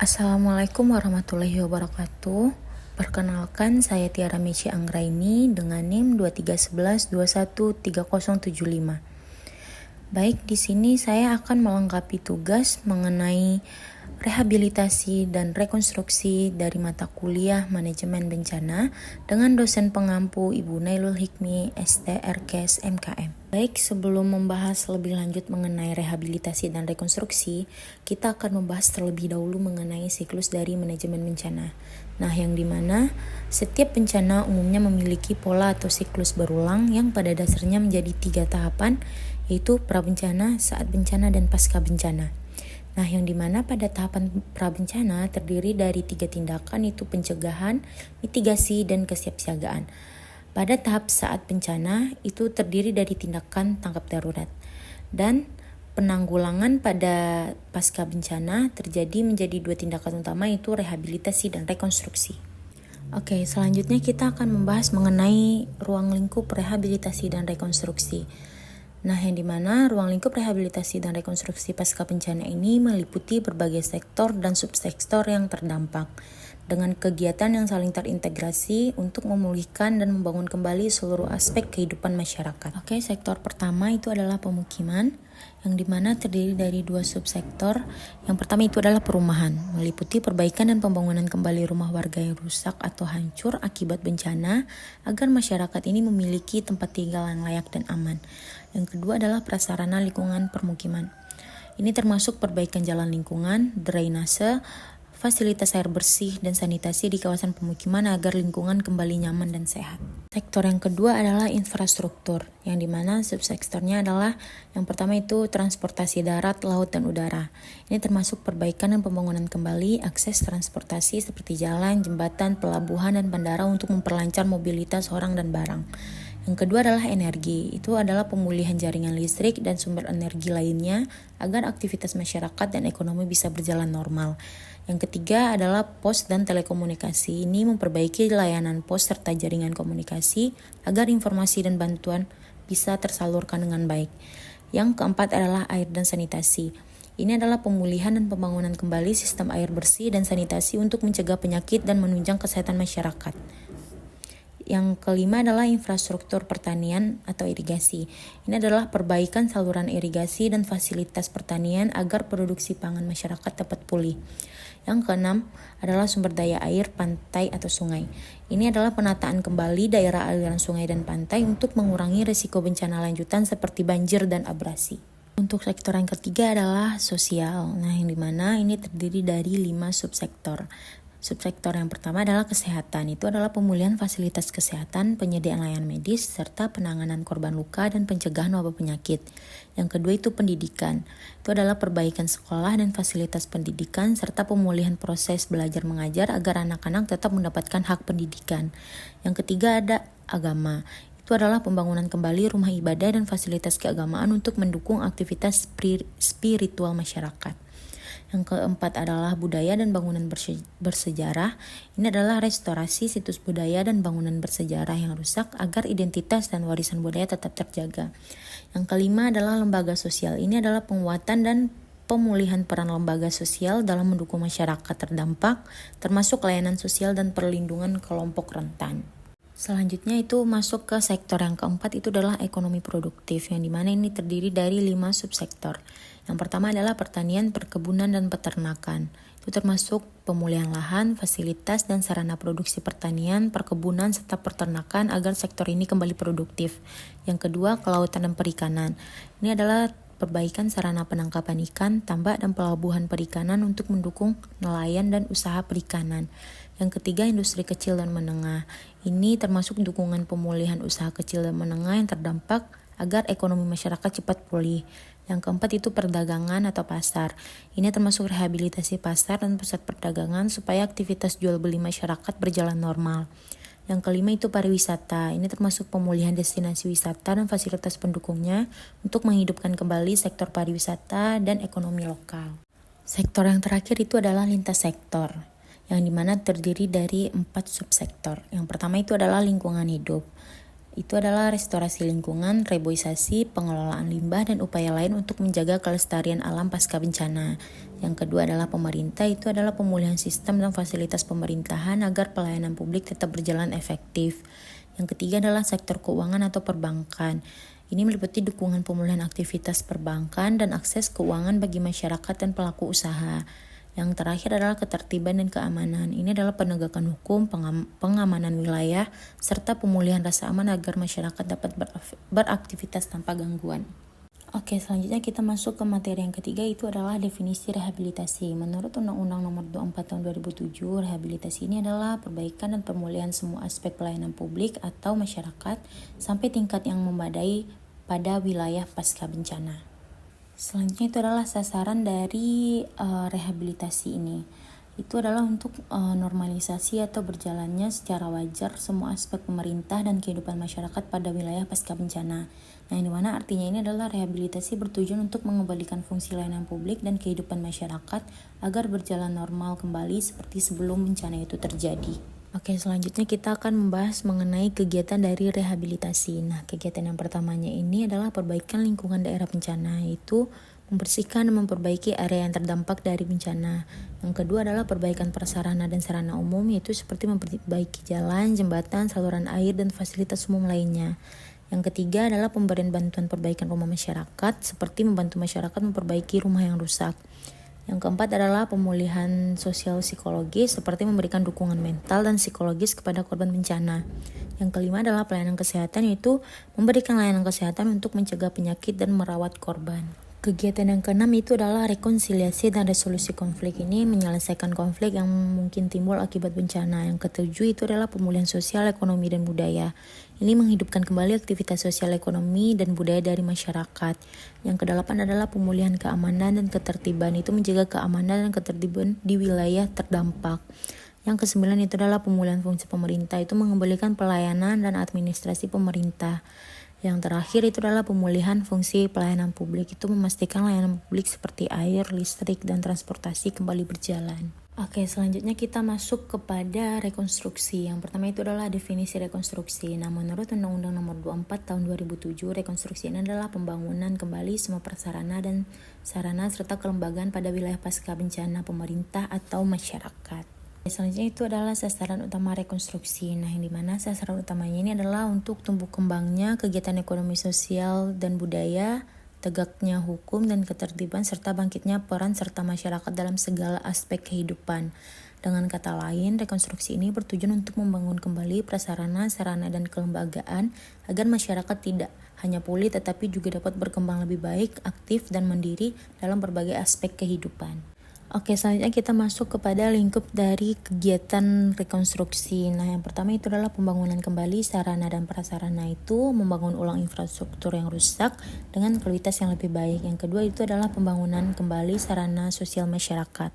Assalamualaikum warahmatullahi wabarakatuh. Perkenalkan, saya Tiara Mechi Anggraini dengan NIM 2311213075. Baik, di sini saya akan melengkapi tugas mengenai rehabilitasi dan rekonstruksi dari mata kuliah Manajemen Bencana dengan dosen pengampu Ibu Nailul Hikmi, STRKes MKM. Baik, sebelum membahas lebih lanjut mengenai rehabilitasi dan rekonstruksi, kita akan membahas terlebih dahulu mengenai siklus dari manajemen bencana. Nah, yang dimana setiap bencana umumnya memiliki pola atau siklus berulang yang pada dasarnya menjadi 3 tahapan, yaitu prabencana, saat bencana, dan pasca bencana. Nah, yang dimana pada tahapan prabencana terdiri dari 3 tindakan, itu pencegahan, mitigasi, dan kesiapsiagaan. Pada tahap saat bencana itu terdiri dari tindakan tanggap darurat. Dan penanggulangan pada pasca bencana terjadi menjadi 2 tindakan utama, yaitu rehabilitasi dan rekonstruksi. Oke, selanjutnya kita akan membahas mengenai ruang lingkup rehabilitasi dan rekonstruksi. Nah, yang dimana ruang lingkup rehabilitasi dan rekonstruksi pasca bencana ini meliputi berbagai sektor dan subsektor yang terdampak, dengan kegiatan yang saling terintegrasi untuk memulihkan dan membangun kembali seluruh aspek kehidupan masyarakat. Oke, sektor pertama itu adalah pemukiman, yang dimana terdiri dari 2 subsektor. Yang pertama itu adalah perumahan, meliputi perbaikan dan pembangunan kembali rumah warga yang rusak atau hancur akibat bencana, agar masyarakat ini memiliki tempat tinggal yang layak dan aman. Yang kedua adalah prasarana lingkungan permukiman. Ini termasuk perbaikan jalan lingkungan, drainase, fasilitas air bersih, dan sanitasi di kawasan pemukiman agar lingkungan kembali nyaman dan sehat. Sektor yang kedua adalah infrastruktur, yang dimana subsektornya adalah yang pertama itu transportasi darat, laut, dan udara. Ini termasuk perbaikan dan pembangunan kembali akses transportasi seperti jalan, jembatan, pelabuhan, dan bandara untuk memperlancar mobilitas orang dan barang. Yang kedua adalah energi, itu adalah pemulihan jaringan listrik dan sumber energi lainnya agar aktivitas masyarakat dan ekonomi bisa berjalan normal. Yang ketiga adalah pos dan telekomunikasi, ini memperbaiki layanan pos serta jaringan komunikasi agar informasi dan bantuan bisa tersalurkan dengan baik. Yang keempat adalah air dan sanitasi. Ini adalah pemulihan dan pembangunan kembali sistem air bersih dan sanitasi untuk mencegah penyakit dan menunjang kesehatan masyarakat. Yang kelima adalah infrastruktur pertanian atau irigasi. Ini adalah perbaikan saluran irigasi dan fasilitas pertanian agar produksi pangan masyarakat dapat pulih. Yang keenam adalah sumber daya air, pantai atau sungai. Ini adalah penataan kembali daerah aliran sungai dan pantai untuk mengurangi risiko bencana lanjutan seperti banjir dan abrasi. Untuk sektor yang ketiga adalah sosial. Nah, yang dimana ini terdiri dari 5 subsektor. Subsektor yang pertama adalah kesehatan, itu adalah pemulihan fasilitas kesehatan, penyediaan layanan medis, serta penanganan korban luka dan pencegahan wabah penyakit. Yang kedua itu pendidikan, itu adalah perbaikan sekolah dan fasilitas pendidikan, serta pemulihan proses belajar mengajar agar anak-anak tetap mendapatkan hak pendidikan. Yang ketiga ada agama, itu adalah pembangunan kembali rumah ibadah dan fasilitas keagamaan untuk mendukung aktivitas spiritual masyarakat. Yang keempat adalah budaya dan bangunan bersejarah. Ini adalah restorasi situs budaya dan bangunan bersejarah yang rusak agar identitas dan warisan budaya tetap terjaga. Yang kelima adalah lembaga sosial. Ini adalah penguatan dan pemulihan peran lembaga sosial dalam mendukung masyarakat terdampak, termasuk layanan sosial dan perlindungan kelompok rentan. Selanjutnya itu masuk ke sektor yang keempat, itu adalah ekonomi produktif, yang dimana ini terdiri dari 5 subsektor. Yang pertama adalah pertanian, perkebunan, dan peternakan. Itu termasuk pemulihan lahan, fasilitas, dan sarana produksi pertanian, perkebunan, serta peternakan agar sektor ini kembali produktif. Yang kedua, kelautan dan perikanan. Ini adalah perbaikan sarana penangkapan ikan, tambak, dan pelabuhan perikanan untuk mendukung nelayan dan usaha perikanan. Yang ketiga, industri kecil dan menengah. Ini termasuk dukungan pemulihan usaha kecil dan menengah yang terdampak agar ekonomi masyarakat cepat pulih. Yang keempat itu perdagangan atau pasar. Ini termasuk rehabilitasi pasar dan pusat perdagangan supaya aktivitas jual beli masyarakat berjalan normal. Yang kelima itu pariwisata. Ini termasuk pemulihan destinasi wisata dan fasilitas pendukungnya untuk menghidupkan kembali sektor pariwisata dan ekonomi lokal. Sektor yang terakhir itu adalah lintas sektor, yang dimana terdiri dari 4 subsektor. Yang pertama itu adalah lingkungan hidup. Itu adalah restorasi lingkungan, reboisasi, pengelolaan limbah, dan upaya lain untuk menjaga kelestarian alam pasca bencana. Yang kedua adalah pemerintah, itu adalah pemulihan sistem dan fasilitas pemerintahan agar pelayanan publik tetap berjalan efektif. Yang ketiga adalah sektor keuangan atau perbankan. Ini meliputi dukungan pemulihan aktivitas perbankan dan akses keuangan bagi masyarakat dan pelaku usaha. Yang terakhir adalah ketertiban dan keamanan. Ini adalah penegakan hukum, pengamanan wilayah, serta pemulihan rasa aman agar masyarakat dapat beraktivitas tanpa gangguan. Oke, selanjutnya kita masuk ke materi yang ketiga, itu adalah definisi rehabilitasi. Menurut Undang-Undang Nomor 24 Tahun 2007, rehabilitasi ini adalah perbaikan dan pemulihan semua aspek pelayanan publik atau masyarakat sampai tingkat yang memadai pada wilayah pasca bencana. Selanjutnya itu adalah sasaran dari rehabilitasi ini. Itu adalah untuk normalisasi atau berjalannya secara wajar semua aspek pemerintah dan kehidupan masyarakat pada wilayah pasca bencana. Nah, yang dimana artinya ini adalah rehabilitasi bertujuan untuk mengembalikan fungsi layanan publik dan kehidupan masyarakat agar berjalan normal kembali seperti sebelum bencana itu terjadi. Oke, selanjutnya kita akan membahas mengenai kegiatan dari rehabilitasi. Nah, kegiatan yang pertamanya ini adalah perbaikan lingkungan daerah bencana, yaitu membersihkan dan memperbaiki area yang terdampak dari bencana. Yang kedua adalah perbaikan prasarana dan sarana umum, yaitu seperti memperbaiki jalan, jembatan, saluran air, dan fasilitas umum lainnya. Yang ketiga adalah pemberian bantuan perbaikan rumah masyarakat, seperti membantu masyarakat memperbaiki rumah yang rusak. Yang keempat adalah pemulihan sosial psikologis, seperti memberikan dukungan mental dan psikologis kepada korban bencana. Yang kelima adalah pelayanan kesehatan, yaitu memberikan layanan kesehatan untuk mencegah penyakit dan merawat korban. Kegiatan yang keenam itu adalah rekonsiliasi dan resolusi konflik. Ini menyelesaikan konflik yang mungkin timbul akibat bencana. Yang ketujuh itu adalah pemulihan sosial, ekonomi, dan budaya. Ini menghidupkan kembali aktivitas sosial, ekonomi, dan budaya dari masyarakat. Yang kedelapan adalah pemulihan keamanan dan ketertiban. Itu menjaga keamanan dan ketertiban di wilayah terdampak. Yang kesembilan itu adalah pemulihan fungsi pemerintah. Itu mengembalikan pelayanan dan administrasi pemerintah. Yang terakhir itu adalah pemulihan fungsi pelayanan publik. Itu memastikan layanan publik seperti air, listrik, dan transportasi kembali berjalan. Oke, selanjutnya kita masuk kepada rekonstruksi. Yang pertama itu adalah definisi rekonstruksi. Nah, menurut Undang-Undang Nomor 24 Tahun 2007, rekonstruksi ini adalah pembangunan kembali semua prasarana dan sarana serta kelembagaan pada wilayah pasca bencana pemerintah atau masyarakat. Selanjutnya itu adalah sasaran utama rekonstruksi. Nah, yang dimana sasaran utamanya ini adalah untuk tumbuh kembangnya kegiatan ekonomi sosial dan budaya, tegaknya hukum dan ketertiban, serta bangkitnya peran serta masyarakat dalam segala aspek kehidupan. Dengan kata lain, rekonstruksi ini bertujuan untuk membangun kembali prasarana, sarana, dan kelembagaan agar masyarakat tidak hanya pulih tetapi juga dapat berkembang lebih baik, aktif, dan mandiri dalam berbagai aspek kehidupan. Oke, selanjutnya kita masuk kepada lingkup dari kegiatan rekonstruksi. Nah, yang pertama itu adalah pembangunan kembali sarana dan prasarana, itu membangun ulang infrastruktur yang rusak dengan kualitas yang lebih baik. Yang kedua itu adalah pembangunan kembali sarana sosial masyarakat.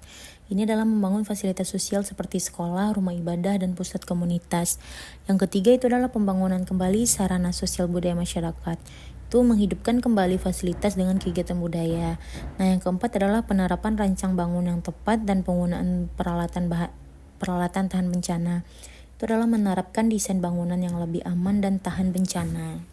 Ini adalah membangun fasilitas sosial seperti sekolah, rumah ibadah, dan pusat komunitas. Yang ketiga itu adalah pembangunan kembali sarana sosial budaya masyarakat. Itu menghidupkan kembali fasilitas dengan kegiatan budaya. Nah, yang keempat adalah penerapan rancang bangun yang tepat dan penggunaan peralatan tahan bencana. Itu adalah menerapkan desain bangunan yang lebih aman dan tahan bencana.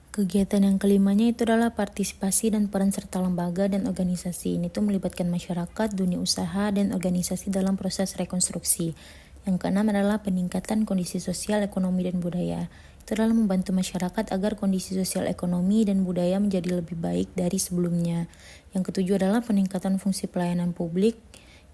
Kegiatan yang kelimanya itu adalah partisipasi dan peran serta lembaga dan organisasi. Ini tuh melibatkan masyarakat, dunia usaha, dan organisasi dalam proses rekonstruksi. Yang keenam adalah peningkatan kondisi sosial, ekonomi, dan budaya. Itu adalah membantu masyarakat agar kondisi sosial, ekonomi, dan budaya menjadi lebih baik dari sebelumnya. Yang ketujuh adalah peningkatan fungsi pelayanan publik,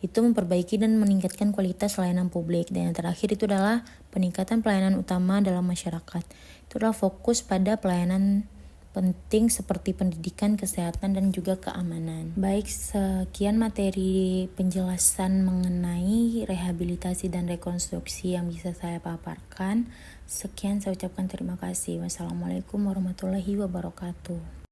itu memperbaiki dan meningkatkan kualitas layanan publik. Dan yang terakhir itu adalah peningkatan pelayanan utama dalam masyarakat. Itu adalah fokus pada pelayanan penting seperti pendidikan, kesehatan, dan juga keamanan. Baik, sekian materi penjelasan mengenai rehabilitasi dan rekonstruksi yang bisa saya paparkan. Sekian, saya ucapkan terima kasih. Wassalamualaikum warahmatullahi wabarakatuh.